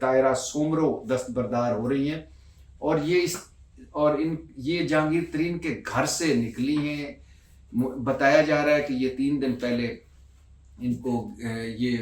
طاہرہ سومرو دستبردار ہو رہی ہیں، اور یہ جہانگیر ترین کے گھر سے نکلی ہیں. بتایا جا رہا ہے کہ یہ 3 دن پہلے ان کو یہ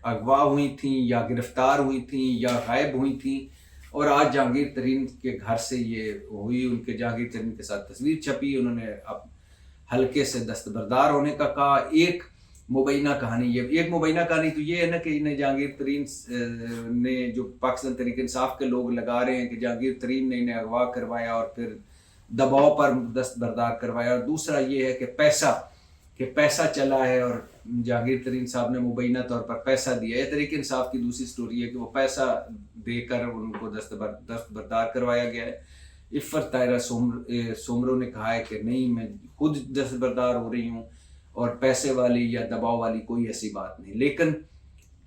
اغوا ہوئی تھیں یا گرفتار ہوئی تھیں یا غائب ہوئی تھیں، اور آج جہانگیر ترین کے گھر سے یہ ہوئی. ان کے جہانگیر ترین کے ساتھ تصویر چھپی، انہوں نے اب حلقے سے دستبردار ہونے کا کہا. ایک مبینہ کہانی تو یہ ہے نا کہ انہیں جہانگیر ترین نے، جو پاکستان تحریک انصاف کے لوگ لگا رہے ہیں کہ جہانگیر ترین نے انہیں اغوا کروایا اور پھر دباؤ پر دستبردار کروایا. اور دوسرا یہ ہے کہ پیسہ چلا ہے اور جہانگیر ترین صاحب نے مبینہ طور پر پیسہ دیا. یہ تحریک انصاف کی دوسری سٹوری ہے کہ وہ پیسہ دے کر ان کو دستبردار کروایا گیا ہے. عفت طاہرہ سومرو نے کہا ہے کہ نہیں، میں خود دستبردار ہو رہی ہوں اور پیسے والی یا دباؤ والی کوئی ایسی بات نہیں. لیکن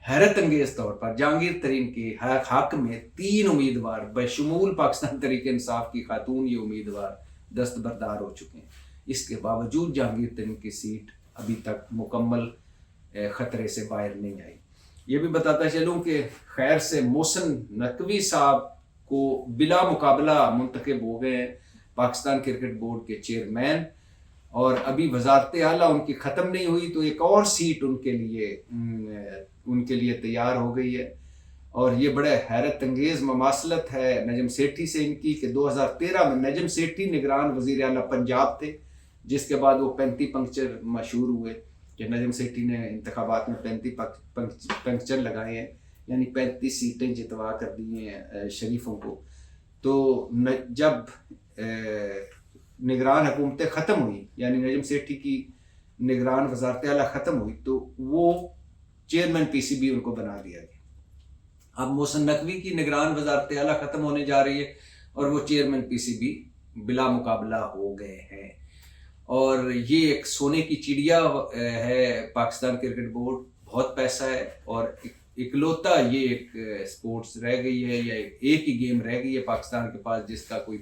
حیرت انگیز طور پر جہانگیر ترین کے حق میں 3 امیدوار بشمول پاکستان تحریک انصاف کی خاتون یہ امیدوار دستبردار ہو چکے ہیں. اس کے باوجود جہانگیر ترین کی سیٹ ابھی تک مکمل خطرے سے باہر نہیں آئی. یہ بھی بتاتا چلوں کہ خیر سے محسن نقوی صاحب کو بلا مقابلہ منتخب ہو گئے ہیں پاکستان کرکٹ بورڈ کے چیئرمین، اور ابھی وزارت اعلیٰ ان کی ختم نہیں ہوئی تو ایک اور سیٹ ان کے لیے تیار ہو گئی ہے. اور یہ بڑے حیرت انگیز مماثلت ہے نجم سیٹھی سے ان کی کہ 2013 میں نجم سیٹھی نگران وزیر اعلیٰ پنجاب تھے، جس کے بعد وہ 35 پنکچر مشہور ہوئے کہ نجم سیٹھی نے انتخابات میں 35 پنکچر لگائے ہیں، یعنی 35 سیٹیں جتوا کر دی ہیں شریفوں کو. تو جب نگران حکومتیں ختم ہوئی، یعنی نجم سیٹھی کی نگران وزارت اعلیٰ ختم ہوئی، تو وہ chairman P C be in کو بنا دیا گیا. اب محسن نقوی کی نگران وزارت اعلیٰ ختم ہونے جا رہی ہے اور وہ چیئرمین پی سی بی بلا مقابلہ ہو گئے ہیں. اور یہ ایک سونے کی چڑیا ہے پاکستان کرکٹ بورڈ، بہت پیسہ ہے، اور اکلوتا یہ ایک سپورٹس رہ گئی ہے یا ایک ہی گیم رہ گئی ہے پاکستان کے پاس جس کا کوئی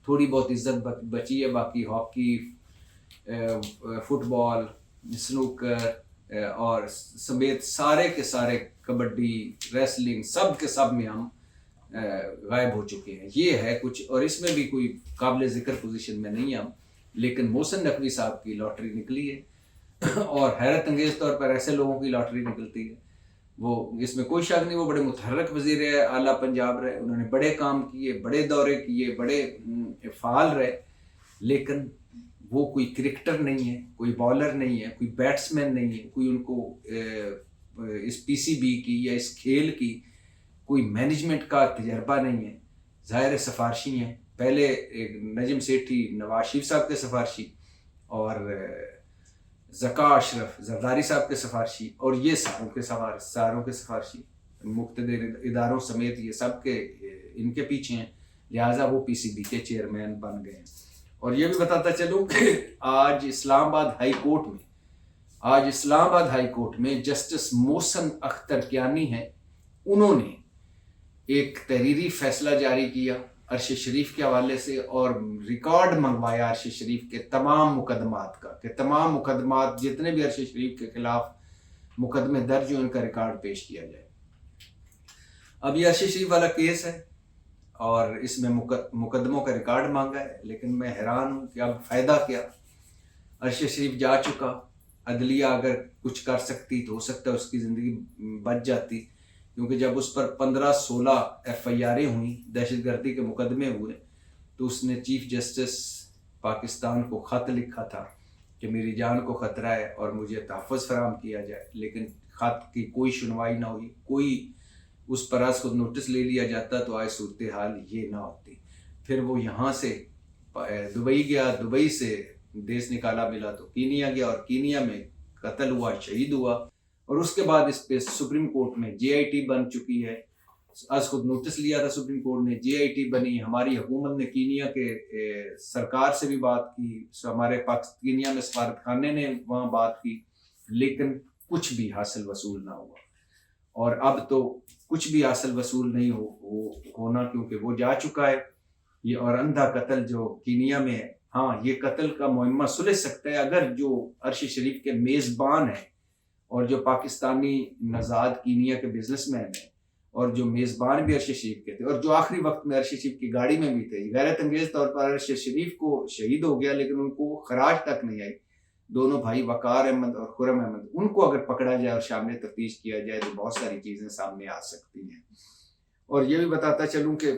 تھوڑی بہت عزت بچی ہے. باقی ہاکی، فٹ بال، سنوکر اور سمیت سارے کے سارے، کبڈی، ریسلنگ، سب کے سب میں ہم غائب ہو چکے ہیں. یہ ہے کچھ، اور اس میں بھی کوئی قابل ذکر پوزیشن میں نہیں ہم. لیکن محسن نقوی صاحب کی لاٹری نکلی ہے، اور حیرت انگیز طور پر ایسے لوگوں کی لاٹری نکلتی ہے. وہ اس میں کوئی شک نہیں، وہ بڑے متحرک وزیر اعلیٰ پنجاب رہے، انہوں نے بڑے کام کیے، بڑے دورے کیے، بڑے فعال رہے، لیکن وہ کوئی کرکٹر نہیں ہے، کوئی بالر نہیں ہے، کوئی بیٹسمین نہیں ہے، کوئی ان کو اس پی سی بی کی یا اس کھیل کی کوئی مینجمنٹ کا تجربہ نہیں ہے. ظاہر سفارشی ہیں، پہلے نجم سیٹھی نواز شریف صاحب کے سفارشی، اور ذکا اشرف زرداری صاحب کے سفارشی، اور یہ ساروں کے سفارشی مقتدر اداروں سمیت یہ سب کے ان کے پیچھے ہیں، لہٰذا وہ پی سی بی کے چیئرمین بن گئے ہیں. اور یہ بھی بتاتا چلوں کہ آج اسلام آباد ہائی کورٹ میں جسٹس محسن اختر کیانی ہیں، انہوں نے ایک تحریری فیصلہ جاری کیا عرش شریف کے حوالے سے، اور ریکارڈ منگوایا عرش شریف کے تمام مقدمات کا، کہ تمام مقدمات جتنے بھی عرش شریف کے خلاف مقدمے درج ہو ان کا ریکارڈ پیش کیا جائے. اب یہ عرش شریف والا کیس ہے اور اس میں مقدموں کا ریکارڈ مانگا ہے، لیکن میں حیران ہوں کہ اب فائدہ کیا. عرش شریف جا چکا، عدلیہ اگر کچھ کر سکتی تو ہو سکتا ہے اس کی زندگی بچ جاتی، کیونکہ جب اس پر 15-16 ایف آئی آریں ہوئیں، دہشت گردی کے مقدمے ہوئے، تو اس نے چیف جسٹس پاکستان کو خط لکھا تھا کہ میری جان کو خطرہ ہے اور مجھے تحفظ فراہم کیا جائے، لیکن خط کی کوئی سنوائی نہ ہوئی، کوئی اس پر از خود نوٹس لے لیا جاتا تو آج صورتحال یہ نہ ہوتی. پھر وہ یہاں سے دبئی گیا، دبئی سے دیس نکالا ملا تو کینیا گیا، اور کینیا میں قتل ہوا، شہید ہوا، اور اس کے بعد اس پہ سپریم کورٹ میں جے آئی ٹی بن چکی ہے. از خود نوٹس لیا تھا سپریم کورٹ نے، جے آئی ٹی بنی. ہماری حکومت نے کینیا کے سرکار سے بھی بات کی، ہمارے کینیا میں سفارت خانے نے وہاں بات کی، لیکن کچھ بھی حاصل وصول نہ ہوا. اور اب تو کچھ بھی حاصل وصول نہیں ہونا، کیونکہ وہ جا چکا ہے. یہ اور اندھا قتل جو کینیا میں ہے، ہاں یہ قتل کا معمہ سلجھ سکتا ہے اگر جو عرش شریف کے میزبان ہیں اور جو پاکستانی نژاد کینیا کے بزنس مین ہیں اور جو میزبان بھی ارشد شریف کے تھے اور جو آخری وقت میں ارشد شریف کی گاڑی میں بھی تھے، غیرت انگیز طور پر ارشد شریف کو شہید ہو گیا لیکن ان کو خراج تک نہیں آئی، دونوں بھائی وقار احمد اور خرم احمد، ان کو اگر پکڑا جائے اور شامل تفتیش کیا جائے تو بہت ساری چیزیں سامنے آ سکتی ہیں۔ اور یہ بھی بتاتا چلوں کہ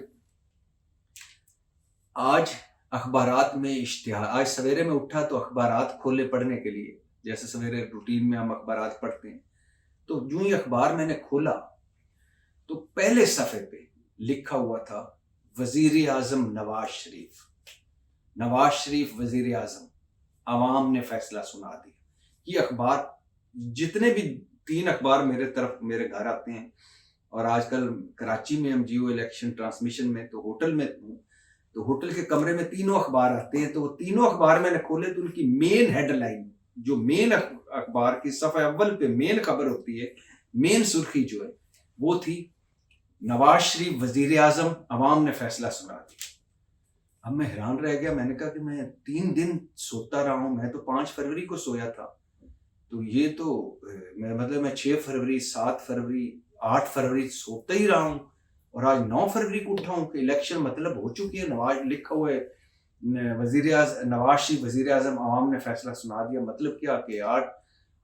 آج اخبارات میں اشتہار، آج سویرے میں اٹھا تو اخبارات کھولے پڑھنے کے لیے، جیسے سویرے روٹین میں ہم اخبارات پڑھتے ہیں، تو جو ہی اخبار میں نے کھولا تو پہلے صفحے پہ لکھا ہوا تھا وزیر اعظم نواز شریف، نواز شریف وزیر اعظم، عوام نے فیصلہ سنا دیا۔ یہ اخبار، جتنے بھی 3 اخبار میرے گھر آتے ہیں، اور آج کل کراچی میں ہم جیو الیکشن ٹرانسمیشن میں تو ہوٹل میں ہوں، تو ہوٹل کے کمرے میں 3 اخبار آتے ہیں، تو وہ 3 اخبار میں نے کھولے تو ان کی مین ہیڈ لائن، جو مین اخبار کی صفحہ اول پہ مین خبر ہوتی ہے، مین سرخی جو ہے وہ تھی نواز شریف وزیر اعظم، عوام نے فیصلہ سنا دیا۔ اب میں حیران رہ گیا، میں نے کہا کہ میں 3 دن سوتا رہا ہوں، میں تو 5 فروری کو سویا تھا، تو یہ تو میں 6 فروری 7 فروری 8 فروری سوتا ہی رہا ہوں، اور آج 9 فروری کو اٹھا ہوں کہ الیکشن مطلب ہو چکی ہے، نواز لکھا ہوا ہے نواز شریف وزیر اعظم، عوام نے فیصلہ سنا دیا۔ مطلب کیا کہ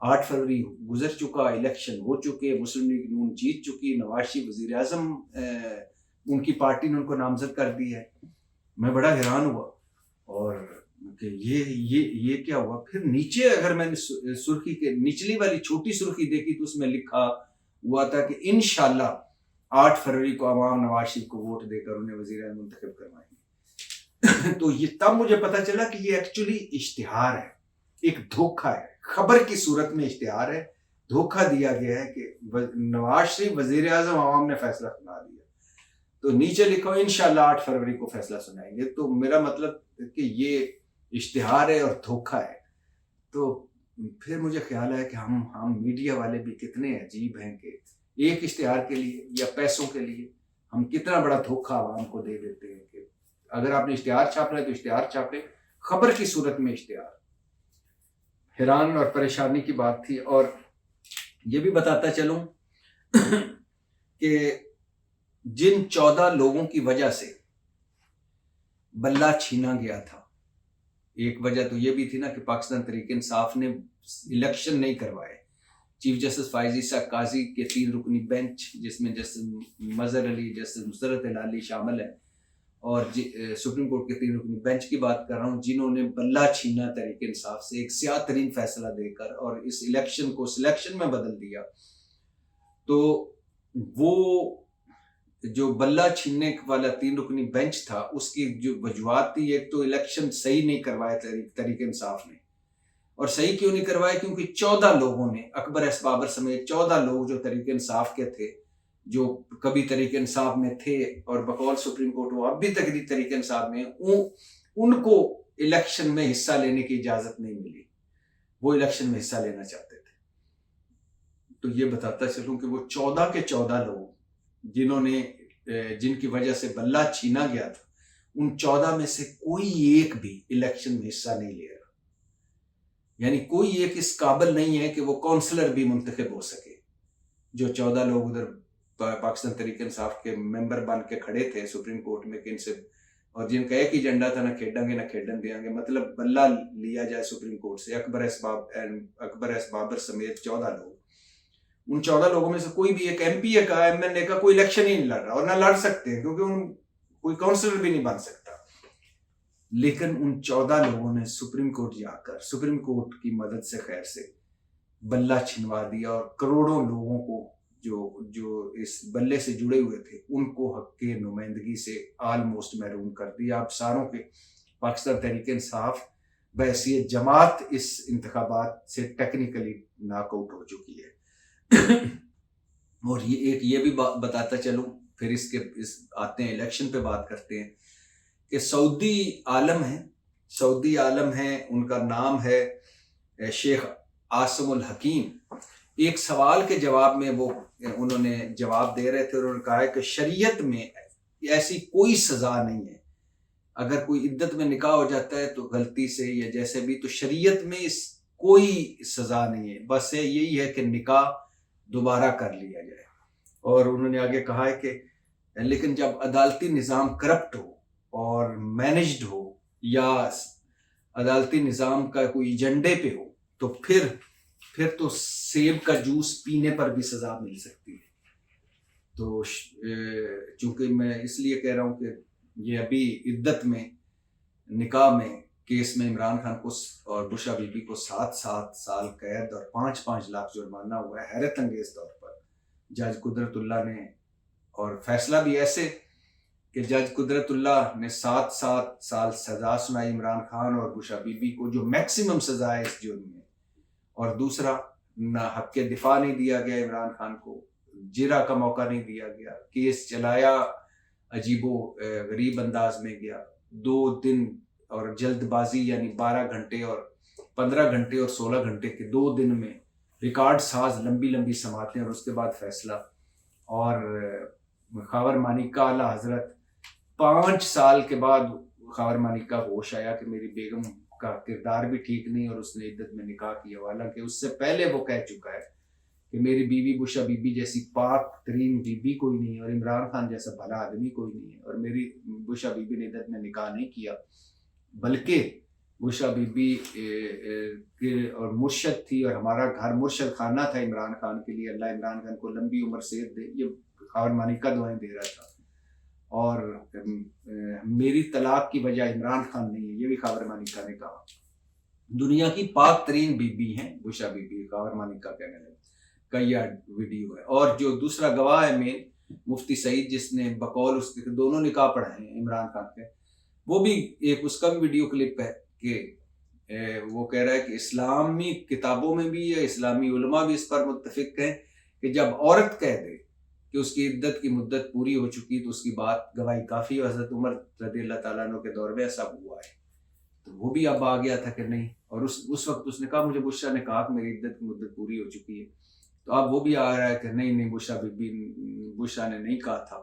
8 فروری گزر چکا، الیکشن ہو چکے، مسلم لیگ نون جیت چکی، نواز شریف وزیر اعظم ان کی پارٹی نے ان کو نامزد کر دی ہے۔ میں بڑا حیران ہوا، اور کہ یہ کیا ہوا۔ پھر نیچے اگر میں نے سرخی کے نچلی والی چھوٹی سرخی دیکھی تو اس میں لکھا ہوا تھا کہ انشاءاللہ 8 فروری کو عوام نواز شریف کو ووٹ دے کر انہیں وزیر اعظم منتخب کروائیں گے۔ تو یہ تب مجھے پتا چلا کہ یہ ایکچولی اشتہار ہے، ایک دھوکہ ہے، خبر کی صورت میں اشتہار ہے، دھوکہ دیا گیا ہے کہ نواز شریف وزیر اعظم، عوام نے فیصلہ سنا دیا، تو نیچے لکھا انشاءاللہ 8 فروری کو فیصلہ سنائیں گے۔ تو میرا مطلب کہ یہ اشتہار ہے اور دھوکہ ہے۔ تو پھر مجھے خیال ہے کہ ہم میڈیا والے بھی کتنے عجیب ہیں کہ ایک اشتہار کے لیے یا پیسوں کے لیے ہم کتنا بڑا دھوکہ عوام کو دے دیتے ہیں کہ اگر آپ نے اشتہار چھاپنا ہے تو اشتہار چھاپے، خبر کی صورت میں اشتہار۔ حیران اور پریشانی کی بات تھی۔ اور یہ بھی بتاتا چلوں کہ جن 14 لوگوں کی وجہ سے بلہ چھینا گیا تھا، ایک وجہ تو یہ بھی تھی نا کہ پاکستان تحریک انصاف نے الیکشن نہیں کروائے۔ چیف جسٹس فائز عیسیٰ قاضی کے 3 رکنی بینچ، جس میں جسٹس مظہر علی، جسٹس مسرت ہلالی شامل ہیں، اور سپریم کورٹ کے 3 رکنی بینچ کی بات کر رہا ہوں، جنہوں نے بلہ چھینا تحریک انصاف سے ایک سیاہ ترین فیصلہ دے کر اور اس الیکشن کو سلیکشن میں بدل دیا۔ تو وہ جو بلہ چھیننے والا 3 رکنی بینچ تھا، اس کی جو وجوہات تھی، ایک تو الیکشن صحیح نہیں کروایا تحریک انصاف نے، اور صحیح کیوں نہیں کروایا؟ کیونکہ 14 لوگوں نے، اکبر ایس بابر سمیت 14 لوگ جو تحریک انصاف کے تھے، جو کبھی تحریک انصاف میں تھے اور بقول سپریم کورٹ وہ اب بھی تحریک انصاف میں، ان کو الیکشن میں حصہ لینے کی اجازت نہیں ملی، وہ الیکشن میں حصہ لینا چاہتے تھے۔ تو یہ بتاتا چلوں کہ وہ 14 کے 14 لوگ جن کی وجہ سے بلہ چھینا گیا تھا، ان 14 میں سے کوئی ایک بھی الیکشن میں حصہ نہیں لے رہا، یعنی کوئی ایک اس قابل نہیں ہے کہ وہ کونسلر بھی منتخب ہو سکے۔ جو 14 لوگ ادھر پاکستان تحریک انصاف کے ممبر بن کے کھڑے تھے سپریم کورٹ میں، کہ ان سے، اور جن کا ایک ایجنڈا تھا نہ کھیڈیں گے نہ کھیڈن دیں گے، مطلب بلہ لیا جائے سپریم کورٹ سے، اکبر ایس بابر سمیت 14 لوگ، ان 14 لوگوں میں سے کوئی بھی ایک ایم پی کا، ایم این اے کا کوئی الیکشن ہی نہیں لڑ رہا، اور نہ لڑ سکتے ہیں کیونکہ کوئی کونسلر بھی نہیں بن سکتا۔ لیکن ان 14 لوگوں نے سپریم کورٹ جا کر سپریم کورٹ کی مدد سے خیر سے بلہ چھنوا دیا، اور کروڑوں لوگوں کو جو اس بلے سے جڑے ہوئے تھے ان کو حق کے نمائندگی سے آلموسٹ محروم کر دیا۔ اب ساروں کے پاکستان تحریک انصاف بحیثیت جماعت اس انتخابات سے ٹیکنیکلی ناک آؤٹ ہو چکی ہے۔ اور یہ بھی بتاتا چلوں، پھر آتے ہیں الیکشن پہ بات کرتے ہیں، کہ سعودی عالم ہیں، ان کا نام ہے شیخ عاصم الحکیم۔ ایک سوال کے جواب میں انہوں نے جواب دے رہے تھے، اور انہوں نے کہا ہے کہ شریعت میں ایسی کوئی سزا نہیں ہے، اگر کوئی عدت میں نکاح ہو جاتا ہے تو غلطی سے یا جیسے بھی، تو شریعت میں کوئی سزا نہیں ہے، بس یہی ہے کہ نکاح دوبارہ کر لیا جائے۔ اور انہوں نے آگے کہا ہے کہ لیکن جب عدالتی نظام کرپٹ ہو اور مینجڈ ہو یا عدالتی نظام کا کوئی ایجنڈے پہ ہو تو پھر تو سیب کا جوس پینے پر بھی سزا مل سکتی ہے۔ تو چونکہ میں اس لیے کہہ رہا ہوں کہ یہ ابھی عدت میں نکاح میں کیس میں عمران خان کو اور بشرا بی بی کو 7 سال قید اور 5 لاکھ جرمانہ ہوا ہے، حیرت انگیز طور پر جج قدرت اللہ نے، اور فیصلہ بھی ایسے کہ جج قدرت اللہ نے 7 سال سزا سنائی عمران خان اور بشرا بی بی کو، جو میکسیمم سزا ہے اس جرم میں، اور دوسرا نہ حق کے دفاع نہیں دیا گیا عمران خان کو، جرا کا موقع نہیں دیا گیا، کیس چلایا عجیب و غریب انداز میں گیا، 2 دن اور جلد بازی، یعنی 12 گھنٹے اور 15 گھنٹے اور 16 گھنٹے کے 2 دن میں ریکارڈ ساز لمبی سماعتیں اور اس کے بعد فیصلہ۔ اور خاور مانیکا اعلیٰ حضرت 5 سال کے بعد خاور مانیکا ہوش آیا کہ میری بیگم کا کردار بھی ٹھیک نہیں اور اس نے عدت میں نکاح کیا، حالانکہ اس سے پہلے وہ کہہ چکا ہے کہ میری بیوی بشرا بی بی جیسی پاک ترین بی بی کوئی نہیں، اور عمران خان جیسا بھلا آدمی کوئی نہیں ہے، اور میری بشرا بی بی نے عدت میں نکاح نہیں کیا، بلکہ بشرا بی بی اور مرشد تھی، اور ہمارا گھر مرشد خانہ تھا عمران خان کے لیے، اللہ عمران خان کو لمبی عمر صحت دے، یہ خاور مانیکا دعائیں دے رہا تھا، اور میری طلاق کی وجہ عمران خان نہیں ہے، یہ بھی خاور مانیکا نے کہا۔ دنیا کی پاک ترین بی بی ہیں بشرا بی بی، خاور مانیکا کہنے لگے کا یہ ویڈیو ہے۔ اور جو دوسرا گواہ ہے مین مفتی سعید، جس نے بقول اس کے دونوں نکاح پڑھائے ہیں عمران خان کے، وہ بھی ایک اس کا بھی ویڈیو کلپ ہے کہ وہ کہہ رہا ہے کہ اسلامی کتابوں میں بھی ہے، اسلامی علماء بھی اس پر متفق ہیں کہ جب عورت کہہ دے کہ اس کی عدت کی مدت پوری ہو چکی تو اس کی بات گواہی کافی، اور حضرت عمر رضی اللہ تعالیٰ عنہ کے دور میں ایسا ہوا ہے، تو وہ بھی اب آ گیا تھا کہ نہیں، اور اس وقت اس نے کہا مجھے بشرا نے کہا کہ میری عدت کی مدت پوری ہو چکی ہے، تو اب وہ بھی آ رہا ہے کہ نہیں بشرا نے نہیں کہا تھا،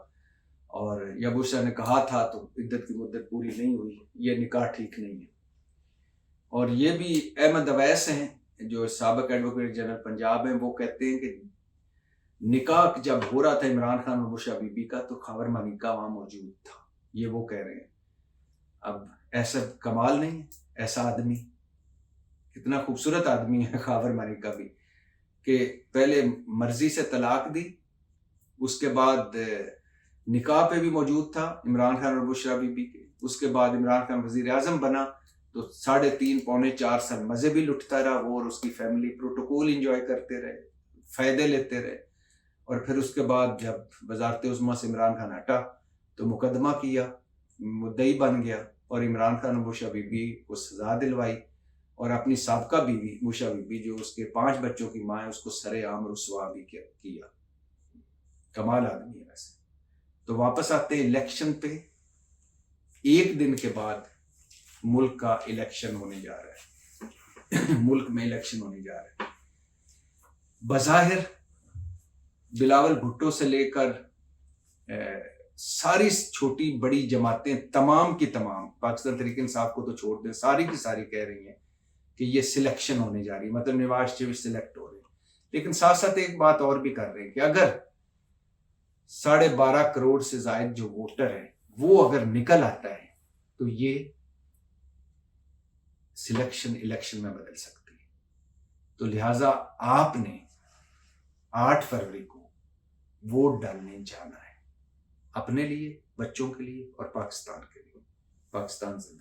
اور یا بشرا نے کہا تھا تو عدت کی مدت پوری نہیں ہوئی، یہ نکاح ٹھیک نہیں ہے۔ اور یہ بھی احمد اویس ہیں جو سابق ایڈوکیٹ جنرل پنجاب ہیں، وہ کہتے ہیں کہ نکاح جب ہو رہا تھا عمران خان اور بشرا بی بی کا تو خاور مانیکا وہاں موجود تھا، یہ وہ کہہ رہے ہیں۔ اب ایسا کمال نہیں ہے، ایسا آدمی کتنا خوبصورت آدمی ہے خاور مانیکا بھی، کہ پہلے مرضی سے طلاق دی، اس کے بعد نکاح پہ بھی موجود تھا عمران خان اور بشرا بی بی کے، اس کے بعد عمران خان وزیر اعظم بنا تو 3.5 پونے 4 سال مزے بھی لٹتا رہا وہ اور اس کی فیملی، پروٹوکول انجوائے کرتے رہے، فائدے لیتے رہے، اور پھر اس کے بعد جب وزارت عظمیٰ سے عمران خان ہٹا تو مقدمہ کیا، مدعی بن گیا، اور عمران خان اور بشرا بی بی کو سزا دلوائی، اور اپنی سابقہ بیوی بشرا بی بی جو اس کے 5 بچوں کی ماں ہے اس کو سرے عام رسوا بھی کیا۔ کمال آدمی ہے ویسے۔ تو واپس آتے ہیں الیکشن پہ، 1 دن کے بعد ملک کا الیکشن ہونے جا رہا ہے ملک میں الیکشن ہونے جا رہا ہے۔ بظاہر بلاول بھٹو سے لے کر ساری چھوٹی بڑی جماعتیں تمام کی تمام، پاکستان تحریک انصاف کو تو چھوڑ دیں، ساری کی ساری کہہ رہی ہیں کہ یہ سلیکشن ہونے جا رہی ہے، مطلب نواز شریف سلیکٹ ہو رہے ہیں، لیکن ساتھ ساتھ ایک بات اور بھی کر رہے ہیں کہ اگر 12.5 کروڑ سے زائد جو ووٹر ہے وہ اگر نکل آتا ہے تو یہ سلیکشن الیکشن میں بدل سکتی ہے، تو لہٰذا آپ نے 8 فروری کو ووٹ ڈالنے جانا ہے، اپنے لیے، بچوں کے لیے اور پاکستان کے لیے، پاکستان زندہ۔